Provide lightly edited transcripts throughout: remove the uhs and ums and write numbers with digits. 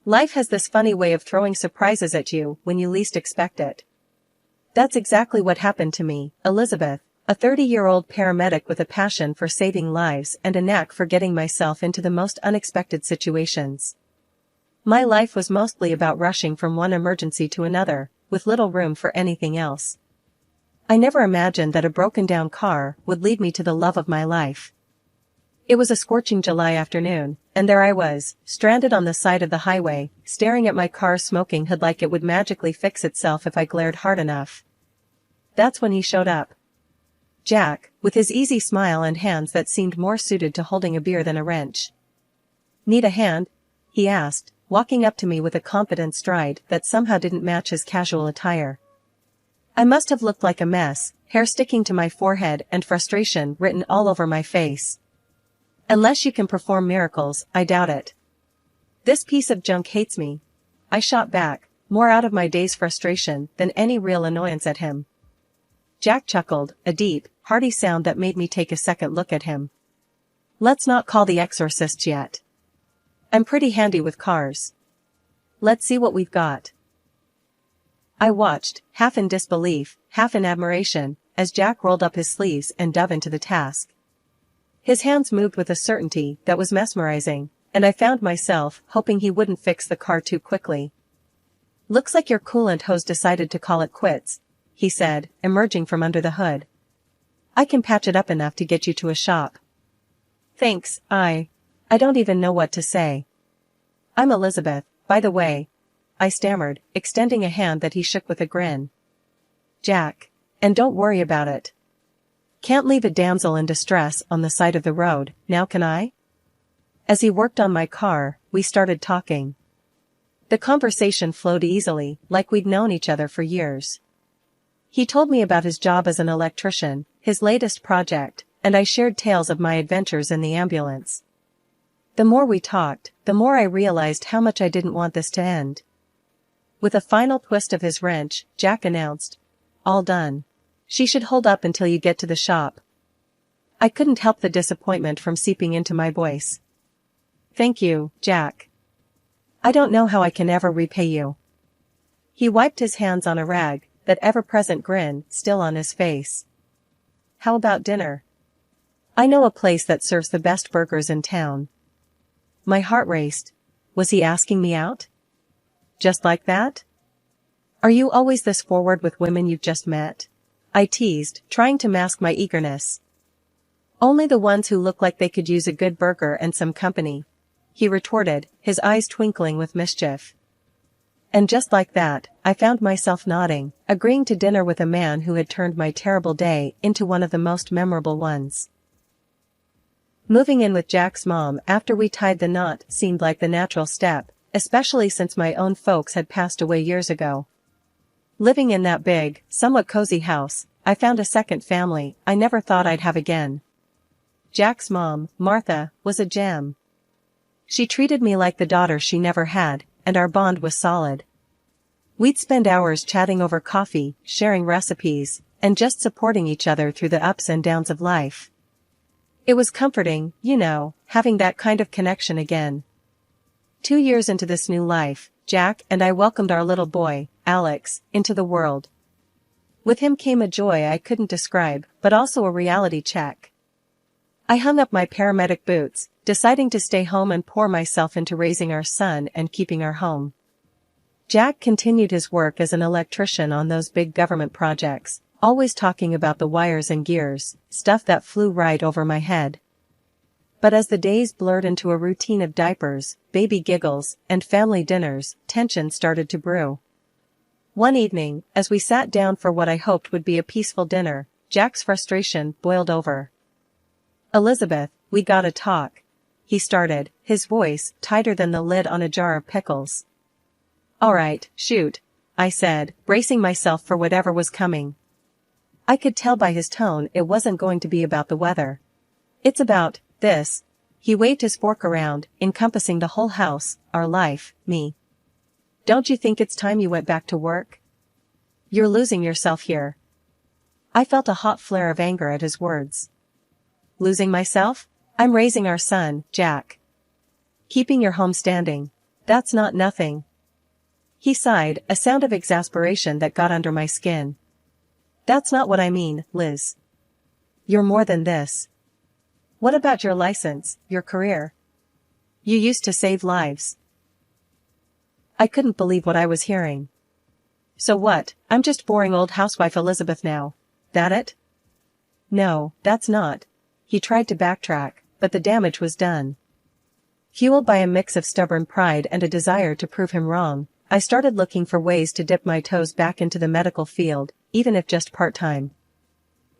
Life has this funny way of throwing surprises at you when you least expect it. That's exactly what happened to me, Elizabeth, a 30-year-old paramedic with a passion for saving lives and a knack for getting myself into the most unexpected situations. My life was mostly about rushing from one emergency to another, with little room for anything else. I never imagined that a broken-down car would lead me to the love of my life. It was a scorching July afternoon, and there I was, stranded on the side of the highway, staring at my car's smoking hood like it would magically fix itself if I glared hard enough. That's when he showed up. Jack, with his easy smile and hands that seemed more suited to holding a beer than a wrench. "Need a hand?" he asked, walking up to me with a confident stride that somehow didn't match his casual attire. I must have looked like a mess, hair sticking to my forehead and frustration written all over my face. "Unless you can perform miracles, I doubt it." "This piece of junk hates me," I shot back, more out of my day's frustration than any real annoyance at him. Jack chuckled, a deep, hearty sound that made me take a second look at him. "Let's not call the exorcists yet. I'm pretty handy with cars. Let's see what we've got." I watched, half in disbelief, half in admiration, as Jack rolled up his sleeves and dove into the task. His hands moved with a certainty that was mesmerizing, and I found myself hoping he wouldn't fix the car too quickly. "Looks like your coolant hose decided to call it quits," he said, emerging from under the hood. "I can patch it up enough to get you to a shop." "Thanks, I don't even know what to say." "I'm Elizabeth, by the way," I stammered, extending a hand that he shook with a grin. "Jack. And don't worry about it. Can't leave a damsel in distress on the side of the road, now can I?" As he worked on my car, we started talking. The conversation flowed easily, like we'd known each other for years. He told me about his job as an electrician, his latest project, and I shared tales of my adventures in the ambulance. The more we talked, the more I realized how much I didn't want this to end. With a final twist of his wrench, Jack announced, "All done. She should hold up until you get to the shop." I couldn't help the disappointment from seeping into my voice. "Thank you, Jack. I don't know how I can ever repay you." He wiped his hands on a rag, that ever-present grin still on his face. "How about dinner? I know a place that serves the best burgers in town." My heart raced. Was he asking me out? Just like that? "Are you always this forward with women you've just met?" I teased, trying to mask my eagerness. "Only the ones who look like they could use a good burger and some company," he retorted, his eyes twinkling with mischief. And just like that, I found myself nodding, agreeing to dinner with a man who had turned my terrible day into one of the most memorable ones. Moving in with Jack's mom after we tied the knot seemed like the natural step, especially since my own folks had passed away years ago. Living in that big, somewhat cozy house, I found a second family I never thought I'd have again. Jack's mom, Martha, was a gem. She treated me like the daughter she never had, and our bond was solid. We'd spend hours chatting over coffee, sharing recipes, and just supporting each other through the ups and downs of life. It was comforting, having that kind of connection again. 2 years into this new life, Jack and I welcomed our little boy, Alex, into the world. With him came a joy I couldn't describe, but also a reality check. I hung up my paramedic boots, deciding to stay home and pour myself into raising our son and keeping our home. Jack continued his work as an electrician on those big government projects, always talking about the wires and gears, stuff that flew right over my head. But as the days blurred into a routine of diapers, baby giggles, and family dinners, tension started to brew. One evening, as we sat down for what I hoped would be a peaceful dinner, Jack's frustration boiled over. "Elizabeth, we gotta talk," he started, his voice tighter than the lid on a jar of pickles. "All right, shoot," I said, bracing myself for whatever was coming. I could tell by his tone it wasn't going to be about the weather. "It's about this." He waved his fork around, encompassing the whole house, our life, me. "Don't you think it's time you went back to work? You're losing yourself here." I felt a hot flare of anger at his words. "Losing myself? I'm raising our son, Jack. Keeping your home standing. That's not nothing. He sighed, a sound of exasperation that got under my skin. That's not what I mean, Liz. You're more than this. What about your license, your career? You used to save lives. I couldn't believe what I was hearing. So what, I'm just boring old housewife Elizabeth now. That it? No, that's not. He tried to backtrack, but the damage was done. Fueled by a mix of stubborn pride and a desire to prove him wrong, I started looking for ways to dip my toes back into the medical field, even if just part-time.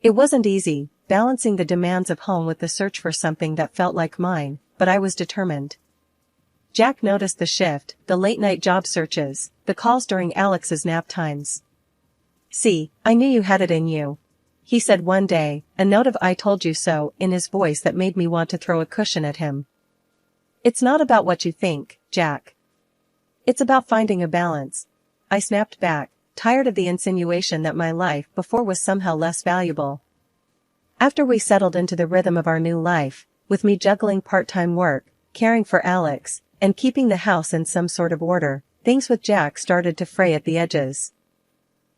It wasn't easy, balancing the demands of home with the search for something that felt like mine, but I was determined. Jack noticed the shift, the late-night job searches, the calls during Alex's nap times. "See, I knew you had it in you," he said one day, a note of "I told you so" in his voice that made me want to throw a cushion at him. "It's not about what you think, Jack. It's about finding a balance," I snapped back, tired of the insinuation that my life before was somehow less valuable. After we settled into the rhythm of our new life, with me juggling part-time work, caring for Alex, and keeping the house in some sort of order, things with Jack started to fray at the edges.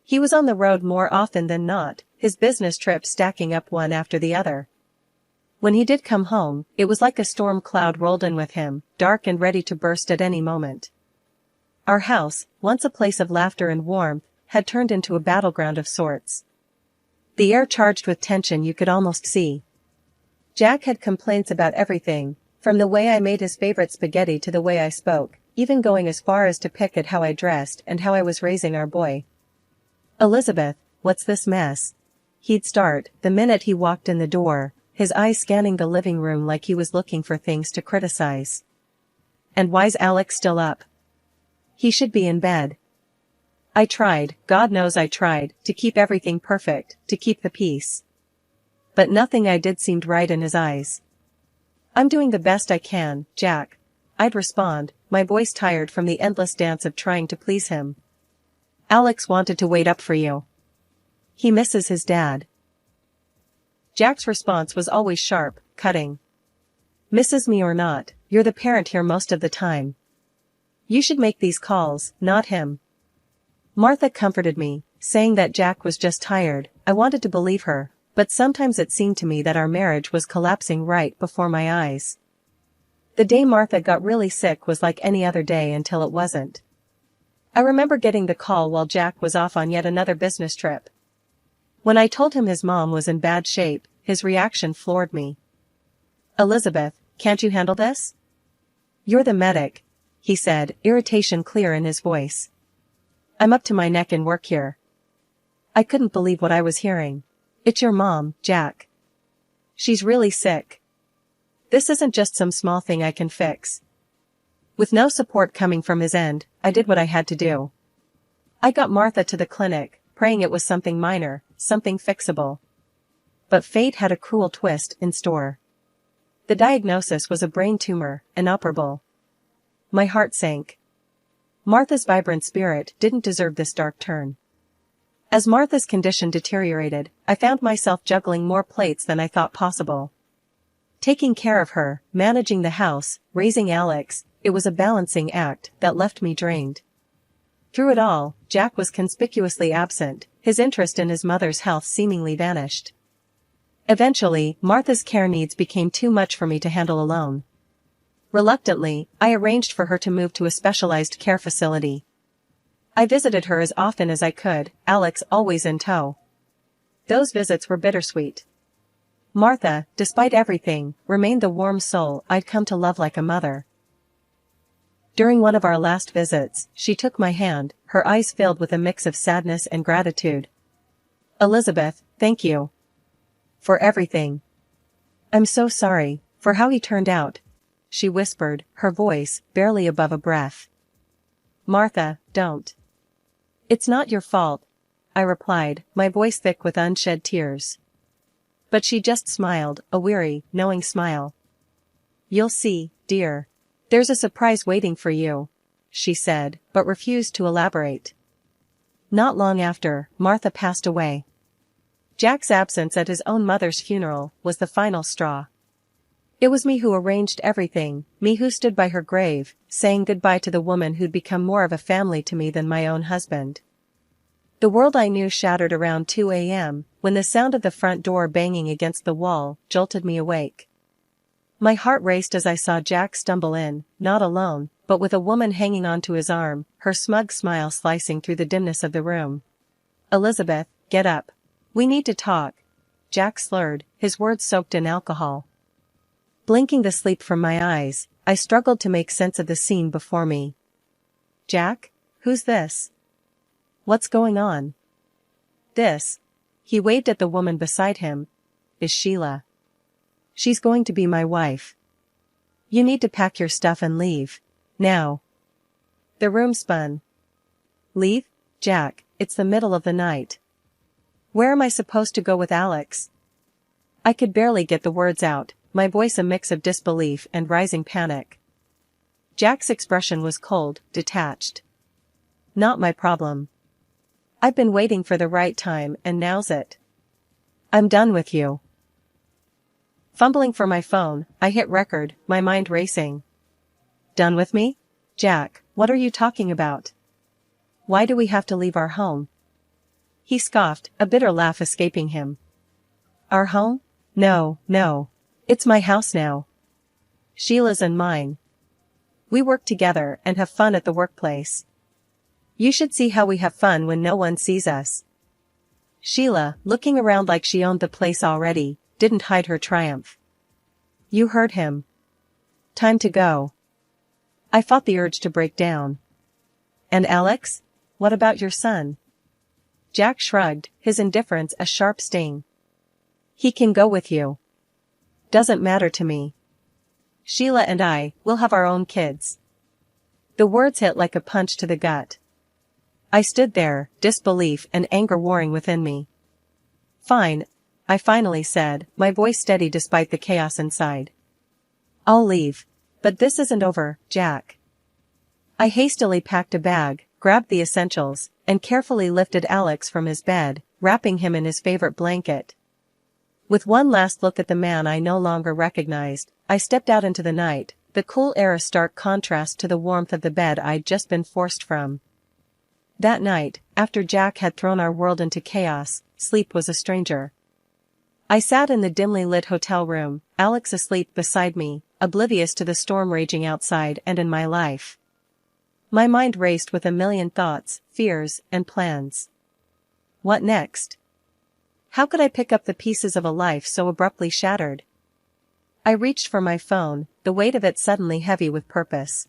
He was on the road more often than not, his business trips stacking up one after the other. When he did come home, it was like a storm cloud rolled in with him, dark and ready to burst at any moment. Our house, once a place of laughter and warmth, had turned into a battleground of sorts. The air charged with tension you could almost see. Jack had complaints about everything, from the way I made his favorite spaghetti to the way I spoke, even going as far as to pick at how I dressed and how I was raising our boy. "Elizabeth, what's this mess?" He'd start, the minute he walked in the door, his eyes scanning the living room like he was looking for things to criticize. "And why's Alex still up? He should be in bed." I tried, God knows I tried, to keep everything perfect, to keep the peace. But nothing I did seemed right in his eyes. "I'm doing the best I can, Jack," I'd respond, my voice tired from the endless dance of trying to please him. "Alex wanted to wait up for you. He misses his dad." Jack's response was always sharp, cutting. "Misses me or not, you're the parent here most of the time. You should make these calls, not him." Martha comforted me, saying that Jack was just tired. I wanted to believe her, but sometimes it seemed to me that our marriage was collapsing right before my eyes. The day Martha got really sick was like any other day until it wasn't. I remember getting the call while Jack was off on yet another business trip. When I told him his mom was in bad shape, his reaction floored me. "Elizabeth, can't you handle this? You're the medic," he said, irritation clear in his voice. "I'm up to my neck in work here." I couldn't believe what I was hearing. "It's your mom, Jack. She's really sick. This isn't just some small thing I can fix." With no support coming from his end, I did what I had to do. I got Martha to the clinic, praying it was something minor, something fixable. But fate had a cruel twist in store. The diagnosis was a brain tumor, inoperable. My heart sank. Martha's vibrant spirit didn't deserve this dark turn. As Martha's condition deteriorated, I found myself juggling more plates than I thought possible. Taking care of her, managing the house, raising Alex, it was a balancing act that left me drained. Through it all, Jack was conspicuously absent, his interest in his mother's health seemingly vanished. Eventually, Martha's care needs became too much for me to handle alone. Reluctantly, I arranged for her to move to a specialized care facility. I visited her as often as I could, Alex always in tow. Those visits were bittersweet. Martha, despite everything, remained the warm soul I'd come to love like a mother. During one of our last visits, she took my hand, her eyes filled with a mix of sadness and gratitude. "Elizabeth, thank you. For everything. I'm so sorry, for how he turned out," she whispered, her voice barely above a breath. "Martha, don't. It's not your fault," I replied, my voice thick with unshed tears. But she just smiled, a weary, knowing smile. "You'll see, dear. There's a surprise waiting for you," she said, but refused to elaborate. Not long after, Martha passed away. Jack's absence at his own mother's funeral was the final straw. It was me who arranged everything, me who stood by her grave, saying goodbye to the woman who'd become more of a family to me than my own husband. The world I knew shattered around 2 a.m., when the sound of the front door banging against the wall jolted me awake. My heart raced as I saw Jack stumble in, not alone, but with a woman hanging onto his arm, her smug smile slicing through the dimness of the room. "Elizabeth, get up. We need to talk," Jack slurred, his words soaked in alcohol. Blinking the sleep from my eyes, I struggled to make sense of the scene before me. "Jack? Who's this? What's going on?" "This," he waved at the woman beside him, "is Sheila. She's going to be my wife. You need to pack your stuff and leave. Now." The room spun. "Leave? Jack, it's the middle of the night. Where am I supposed to go with Alex?" I could barely get the words out, my voice a mix of disbelief and rising panic. Jack's expression was cold, detached. "Not my problem. I've been waiting for the right time and now's it. I'm done with you." Fumbling for my phone, I hit record, my mind racing. "Done with me? Jack, what are you talking about? Why do we have to leave our home?" He scoffed, a bitter laugh escaping him. "Our home? No, no. It's my house now. Sheila's and mine. We work together and have fun at the workplace. You should see how we have fun when no one sees us." Sheila, looking around like she owned the place already, didn't hide her triumph. "You heard him. Time to go." I fought the urge to break down. "And Alex? What about your son?" Jack shrugged, his indifference a sharp sting. "He can go with you. Doesn't matter to me. Sheila and I will have our own kids." The words hit like a punch to the gut. I stood there, disbelief and anger warring within me. "Fine," I finally said, my voice steady despite the chaos inside. "I'll leave. But this isn't over, Jack." I hastily packed a bag, grabbed the essentials, and carefully lifted Alex from his bed, wrapping him in his favorite blanket. With one last look at the man I no longer recognized, I stepped out into the night, the cool air a stark contrast to the warmth of the bed I'd just been forced from. That night, after Jack had thrown our world into chaos, sleep was a stranger. I sat in the dimly lit hotel room, Alex asleep beside me, oblivious to the storm raging outside and in my life. My mind raced with a million thoughts, fears, and plans. What next? How could I pick up the pieces of a life so abruptly shattered? I reached for my phone, the weight of it suddenly heavy with purpose.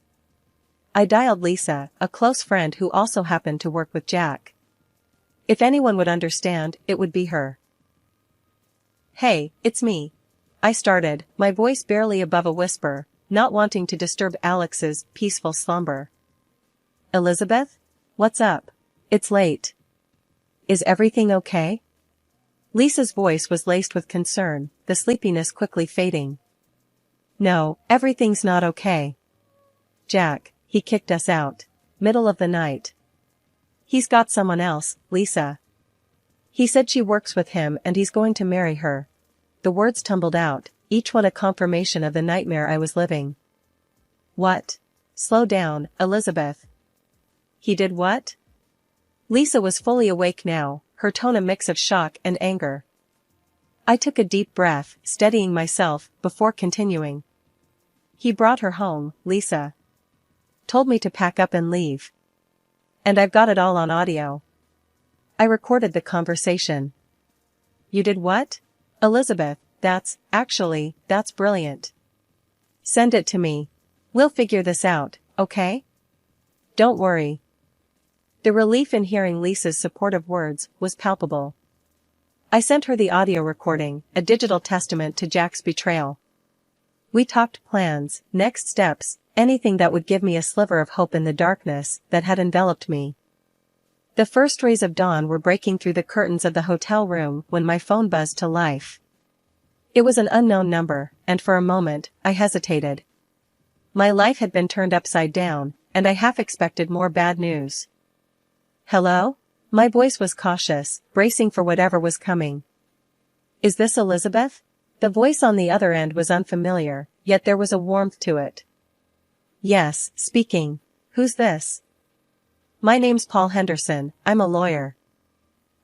I dialed Lisa, a close friend who also happened to work with Jack. If anyone would understand, it would be her. "Hey, it's me," I started, my voice barely above a whisper, not wanting to disturb Alex's peaceful slumber. "Elizabeth? What's up? It's late. Is everything okay?" Lisa's voice was laced with concern, the sleepiness quickly fading. "No, everything's not okay. Jack, he kicked us out. Middle of the night. He's got someone else, Lisa. He said she works with him and he's going to marry her." The words tumbled out, each one a confirmation of the nightmare I was living. "What? Slow down, Elizabeth. He did what?" Lisa was fully awake now, her tone a mix of shock and anger. I took a deep breath, steadying myself, before continuing. "He brought her home, Lisa. Told me to pack up and leave. And I've got it all on audio. I recorded the conversation." "You did what?" "Elizabeth, that's brilliant. Send it to me. We'll figure this out, okay? Don't worry." The relief in hearing Lisa's supportive words was palpable. I sent her the audio recording, a digital testament to Jack's betrayal. We talked plans, next steps, anything that would give me a sliver of hope in the darkness that had enveloped me. The first rays of dawn were breaking through the curtains of the hotel room when my phone buzzed to life. It was an unknown number, and for a moment, I hesitated. My life had been turned upside down, and I half expected more bad news. "Hello?" My voice was cautious, bracing for whatever was coming. "Is this Elizabeth?" The voice on the other end was unfamiliar, yet there was a warmth to it. Yes, speaking. Who's this? My name's Paul Henderson, I'm a lawyer.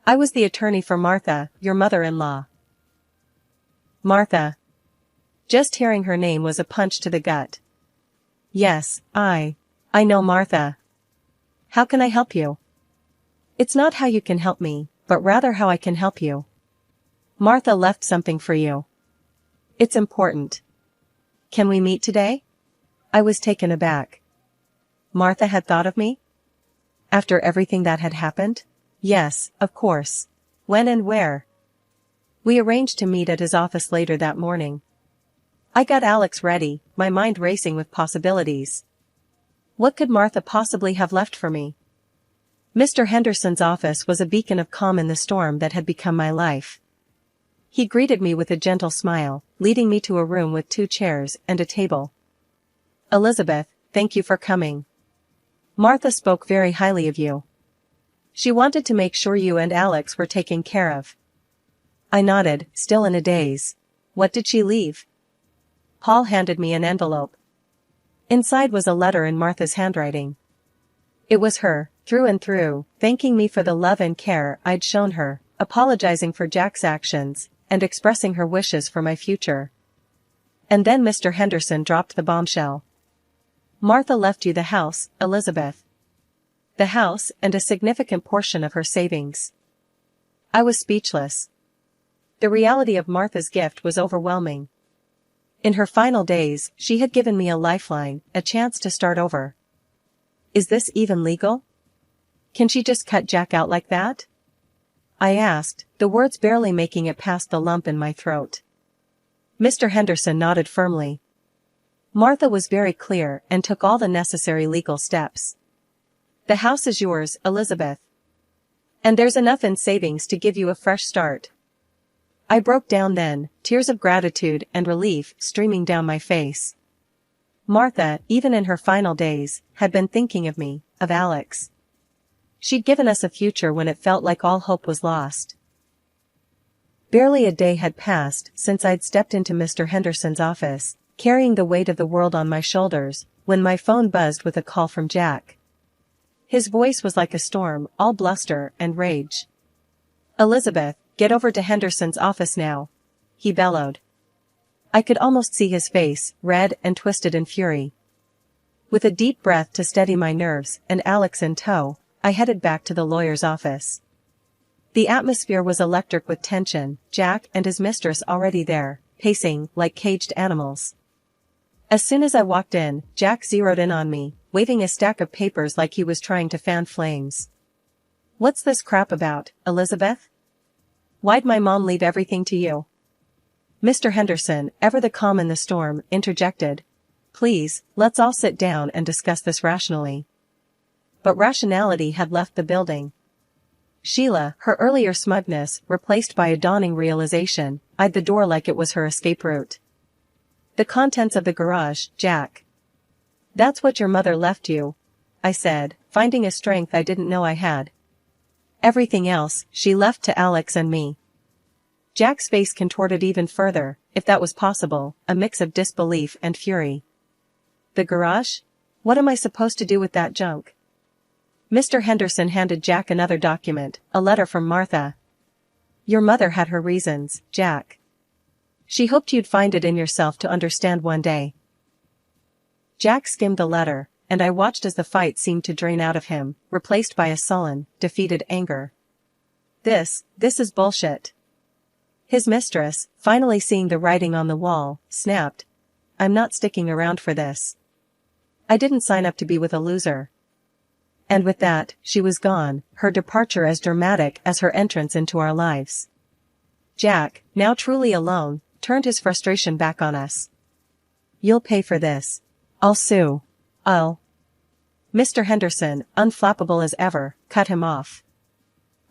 I was the attorney for Martha, your mother-in-law. Martha. Just hearing her name was a punch to the gut. Yes, I know Martha. How can I help you? It's not how you can help me, but rather how I can help you. Martha left something for you. It's important. Can we meet today? I was taken aback. Martha had thought of me? After everything that had happened? Yes, of course. When and where? We arranged to meet at his office later that morning. I got Alex ready, my mind racing with possibilities. What could Martha possibly have left for me? Mr. Henderson's office was a beacon of calm in the storm that had become my life. He greeted me with a gentle smile, leading me to a room with 2 chairs and a table. Elizabeth, thank you for coming. Martha spoke very highly of you. She wanted to make sure you and Alex were taken care of. I nodded, still in a daze. What did she leave? Paul handed me an envelope. Inside was a letter in Martha's handwriting. It was her, through and through, thanking me for the love and care I'd shown her, apologizing for Jack's actions, and expressing her wishes for my future. And then Mr. Henderson dropped the bombshell. Martha left you the house, Elizabeth. The house and a significant portion of her savings. I was speechless. The reality of Martha's gift was overwhelming. In her final days, she had given me a lifeline, a chance to start over. Is this even legal? Can she just cut Jack out like that? I asked, the words barely making it past the lump in my throat. Mr. Henderson nodded firmly. Martha was very clear and took all the necessary legal steps. The house is yours, Elizabeth. And there's enough in savings to give you a fresh start. I broke down then, tears of gratitude and relief streaming down my face. Martha, even in her final days, had been thinking of me, of Alex. She'd given us a future when it felt like all hope was lost. Barely a day had passed since I'd stepped into Mr. Henderson's office, carrying the weight of the world on my shoulders, when my phone buzzed with a call from Jack. His voice was like a storm, all bluster and rage. Elizabeth, get over to Henderson's office now, he bellowed. I could almost see his face, red and twisted in fury. With a deep breath to steady my nerves and Alex in tow, I headed back to the lawyer's office. The atmosphere was electric with tension, Jack and his mistress already there, pacing like caged animals. As soon as I walked in, Jack zeroed in on me, waving a stack of papers like he was trying to fan flames. What's this crap about, Elizabeth? Why'd my mom leave everything to you? Mr. Henderson, ever the calm in the storm, interjected. Please, let's all sit down and discuss this rationally. But rationality had left the building. Sheila, her earlier smugness, replaced by a dawning realization, eyed the door like it was her escape route. The contents of the garage, Jack. That's what your mother left you, I said, finding a strength I didn't know I had. Everything else, she left to Alex and me. Jack's face contorted even further, if that was possible, a mix of disbelief and fury. The garage? What am I supposed to do with that junk? Mr. Henderson handed Jack another document, a letter from Martha. Your mother had her reasons, Jack. She hoped you'd find it in yourself to understand one day. Jack skimmed the letter, and I watched as the fight seemed to drain out of him, replaced by a sullen, defeated anger. This is bullshit. His mistress, finally seeing the writing on the wall, snapped. I'm not sticking around for this. I didn't sign up to be with a loser. And with that, she was gone, her departure as dramatic as her entrance into our lives. Jack, now truly alone, turned his frustration back on us. You'll pay for this. I'll sue. Mr. Henderson, unflappable as ever, cut him off.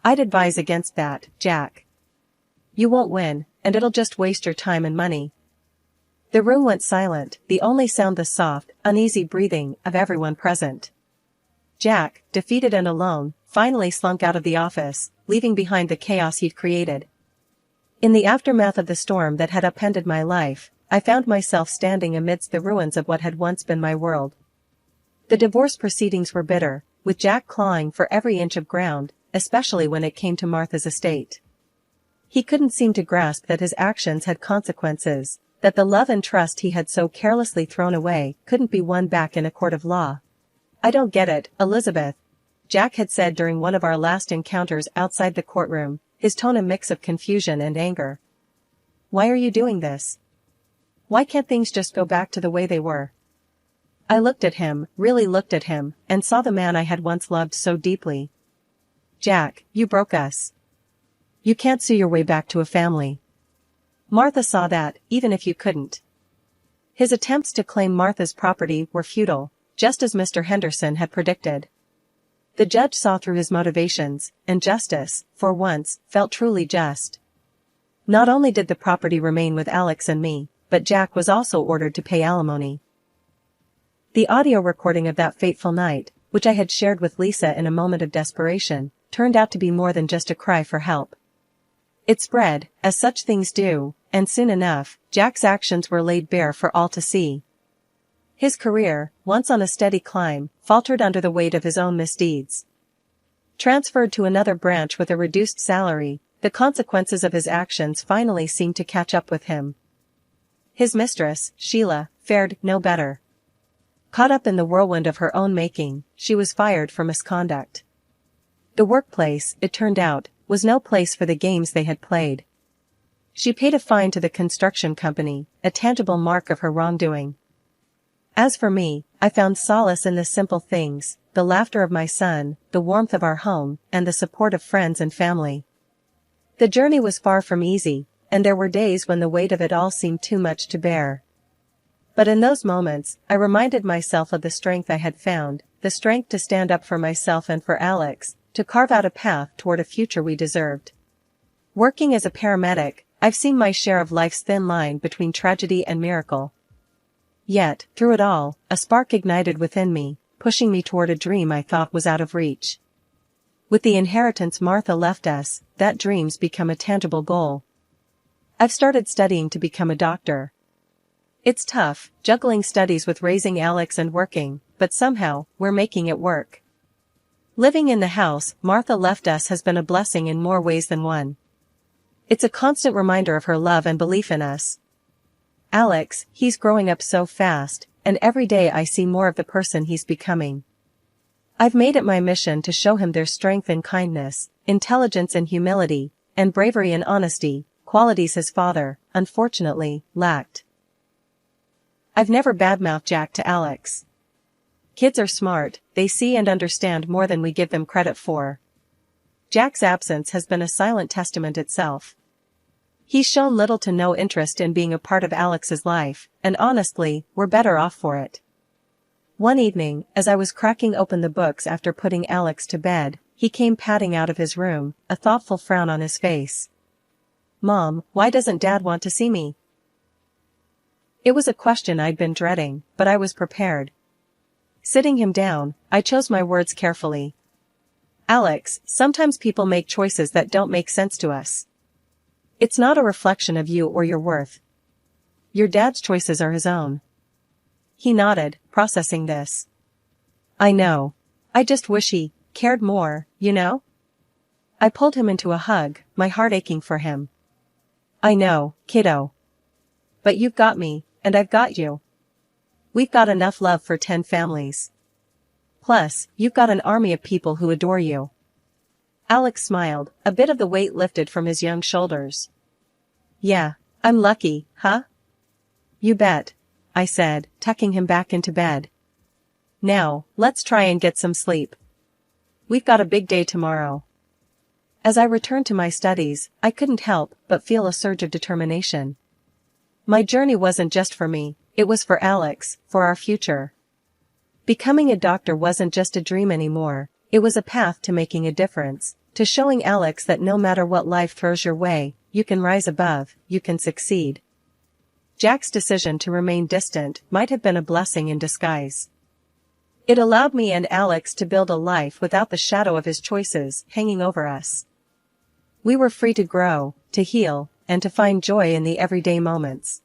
I'd advise against that, Jack. You won't win, and it'll just waste your time and money. The room went silent, the only sound the soft, uneasy breathing of everyone present. Jack, defeated and alone, finally slunk out of the office, leaving behind the chaos he'd created. In the aftermath of the storm that had upended my life, I found myself standing amidst the ruins of what had once been my world. The divorce proceedings were bitter, with Jack clawing for every inch of ground, especially when it came to Martha's estate. He couldn't seem to grasp that his actions had consequences, that the love and trust he had so carelessly thrown away couldn't be won back in a court of law. "I don't get it, Elizabeth," Jack had said during one of our last encounters outside the courtroom, his tone a mix of confusion and anger. "Why are you doing this? Why can't things just go back to the way they were?" I looked at him, really looked at him, and saw the man I had once loved so deeply. "Jack, you broke us. You can't sue your way back to a family. Martha saw that, even if you couldn't." His attempts to claim Martha's property were futile, just as Mr. Henderson had predicted. The judge saw through his motivations, and justice, for once, felt truly just. Not only did the property remain with Alex and me, but Jack was also ordered to pay alimony. The audio recording of that fateful night, which I had shared with Lisa in a moment of desperation, turned out to be more than just a cry for help. It spread, as such things do, and soon enough, Jack's actions were laid bare for all to see. His career, once on a steady climb, faltered under the weight of his own misdeeds. Transferred to another branch with a reduced salary, the consequences of his actions finally seemed to catch up with him. His mistress, Sheila, fared no better. Caught up in the whirlwind of her own making, she was fired for misconduct. The workplace, it turned out, was no place for the games they had played. She paid a fine to the construction company, a tangible mark of her wrongdoing. As for me, I found solace in the simple things, the laughter of my son, the warmth of our home, and the support of friends and family. The journey was far from easy, and there were days when the weight of it all seemed too much to bear. But in those moments, I reminded myself of the strength I had found, the strength to stand up for myself and for Alex, to carve out a path toward a future we deserved. Working as a paramedic, I've seen my share of life's thin line between tragedy and miracle. Yet, through it all, a spark ignited within me, pushing me toward a dream I thought was out of reach. With the inheritance Martha left us, that dream's become a tangible goal. I've started studying to become a doctor. It's tough, juggling studies with raising Alex and working, but somehow, we're making it work. Living in the house Martha left us has been a blessing in more ways than one. It's a constant reminder of her love and belief in us. Alex, he's growing up so fast, and every day I see more of the person he's becoming. I've made it my mission to show him there's strength in kindness, intelligence and humility, and bravery and honesty, qualities his father, unfortunately, lacked. I've never badmouthed Jack to Alex. Kids are smart, they see and understand more than we give them credit for. Jack's absence has been a silent testament itself. He's shown little to no interest in being a part of Alex's life, and honestly, we're better off for it. One evening, as I was cracking open the books after putting Alex to bed, he came padding out of his room, a thoughtful frown on his face. "Mom, why doesn't Dad want to see me?" It was a question I'd been dreading, but I was prepared. Sitting him down, I chose my words carefully. "Alex, sometimes people make choices that don't make sense to us. It's not a reflection of you or your worth. Your dad's choices are his own." He nodded, processing this. "I know. I just wish he cared more, you know?" I pulled him into a hug, my heart aching for him. "I know, kiddo. But you've got me, and I've got you. We've got enough love for 10 families. Plus, you've got an army of people who adore you." Alex smiled, a bit of the weight lifted from his young shoulders. "Yeah, I'm lucky, huh?" "You bet," I said, tucking him back into bed. "Now, let's try and get some sleep. We've got a big day tomorrow." As I returned to my studies, I couldn't help but feel a surge of determination. My journey wasn't just for me, it was for Alex, for our future. Becoming a doctor wasn't just a dream anymore, it was a path to making a difference, to showing Alex that no matter what life throws your way, you can rise above, you can succeed. Jack's decision to remain distant might have been a blessing in disguise. It allowed me and Alex to build a life without the shadow of his choices hanging over us. We were free to grow, to heal, and to find joy in the everyday moments.